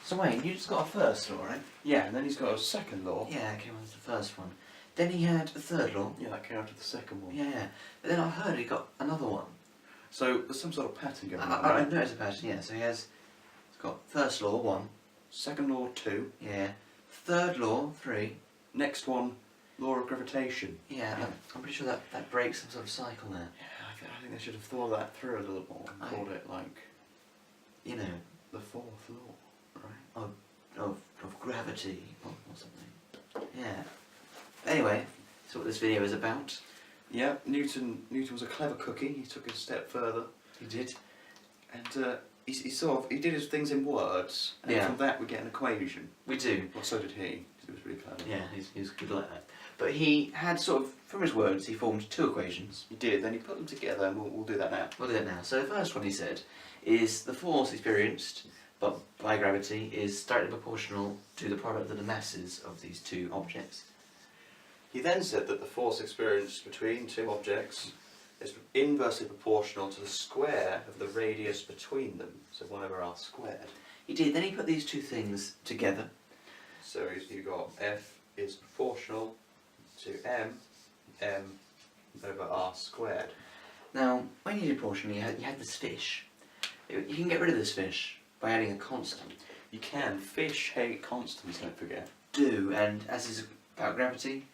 So wait, Newton's got a first law, right? Yeah, and then he's got a second law. Yeah, that came after the first one. Then he had a third law. Yeah, that came after the second one. Yeah, but then I heard he got another one. So there's some sort of pattern going on, I right? know there's a pattern, yeah. So he's got first law, 1. Second law, 2. Yeah. Third law, 3. Next one, law of gravitation. Yeah, I'm pretty sure that breaks some sort of cycle there. Yeah, I think they should have thought that through a little more and called it like, you know, the fourth law, right? Of gravity or something. Yeah. Anyway, that's what this video is about. Yeah, Newton was a clever cookie. He took it a step further. He did. And he did his things in words, and from that we get an equation. We do. Well, so did he. He was really clever. Yeah, he was good like that. But he had sort of, from his words, he formed 2 equations. He did. Then he put them together, and we'll do that now. We'll do that now. So the first one he said is the force experienced by gravity is directly proportional to the product of the masses of these 2 objects. He then said that the force experienced between 2 objects is inversely proportional to the square of the radius between them, so 1 over r squared. He did. Then he put these 2 things together. So you got F is proportional to m over r squared. Now, when you did proportional, you had this fish. You can get rid of this fish by adding a constant. You can. Fish hate constants, don't forget. Do, and as is about gravity,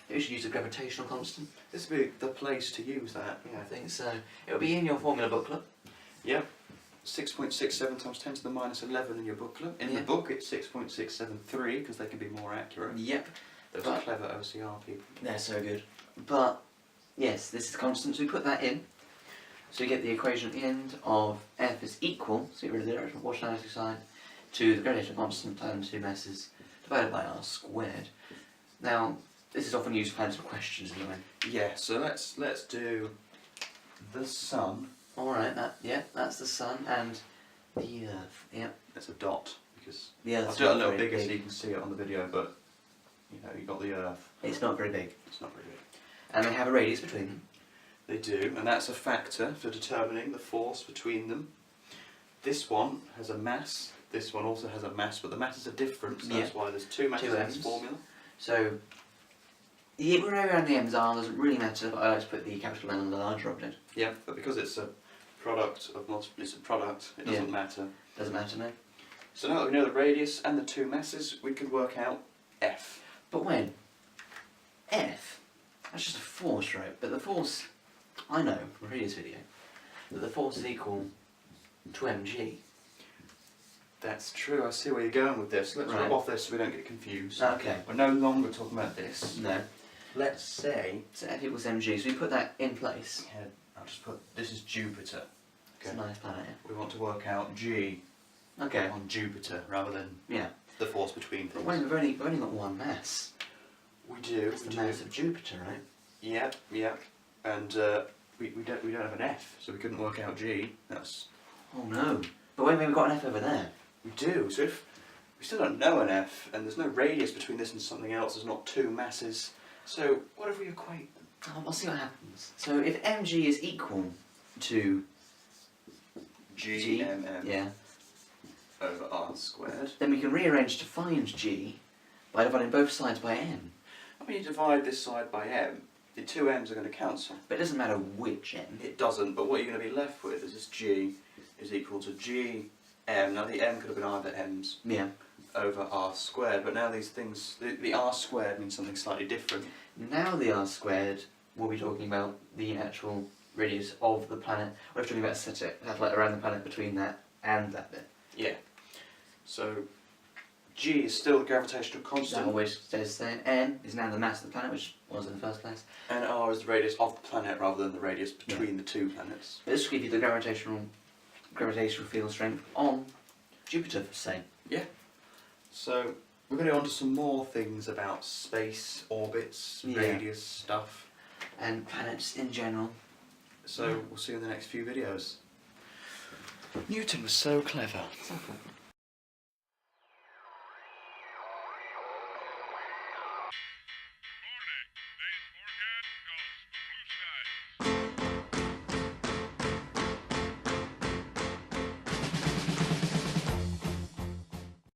we should use a gravitational constant. This would be the place to use that. Yeah, I think so. It'll be in your formula booklet. Yep. 6.67 times 10 to the minus 11 in your booklet. In the book it's 6.673 because they can be more accurate. Yep. Those are clever OCR people. They're so good. But, yes, this is constant, so we put that in. So you get the equation at the end of F is equal, so get rid of the directional proportionality sign, to the gravitational constant times 2 masses divided by r squared. Now, this is often used for answering questions anyway. Yeah, so let's do the sun. Alright, that's the sun and the earth. Yep. It's a dot because the earth's I'll do it a little very bigger big. so you can see it on the video, but you know, you got the earth. It's not very big. It's not very big. And they have a radius between them. They do, and that's a factor for determining the force between them. This one has a mass, this one also has a mass, but the masses are different, so that's why there's 2 masses in this formula. So, wherever the m's are doesn't really matter, but I like to put the capital M on the larger object. Yeah, but because it's a product of it's a product, it doesn't matter. Doesn't matter, no. So now that we know the radius and the 2 masses, we can work out F. But when? F? That's just a force, right? But the force, I know from a previous video, that the force is equal to mg. That's true, I see where you're going with this. Let's rub off this so we don't get confused. Okay. We're no longer talking about this. No. Let's say... So F equals mg, so we put that in place. Yeah, I'll just put... This is Jupiter. It's a nice planet, yeah. We want to work out G on Jupiter rather than the force between things. But wait, we've only got 1 mass. We do. It's the mass of Jupiter, right? Yeah. And we don't have an F, so we couldn't work out G. That's... Oh no. But wait, we've got an F over there. We do. So if we still don't know an F, and there's no radius between this and something else, there's not 2 masses. So what if we equate them? I'll see what happens. So if mg is equal to G yeah, over r squared, then we can rearrange to find g by dividing both sides by m. When you divide this side by m, the 2 m's are going to cancel. But it doesn't matter which m. It doesn't, but what you're going to be left with is this g is equal to g m. Now the m could have been either m's over r squared, but now these things, the r squared means something slightly different. Now the r squared, we'll be talking about the actual radius of the planet. We're talking about a satellite around the planet between that and that bit. Yeah. So g is still the gravitational constant. That always stays the same. N is now the mass of the planet, which was in the first place. And r is the radius of the planet rather than the radius between the 2 planets. But this will give you the gravitational field strength on Jupiter, for say. Yeah. So we're going to go on to some more things about space, orbits, radius stuff. And planets in general. So we'll see you in the next few videos. Newton was so clever. So cool.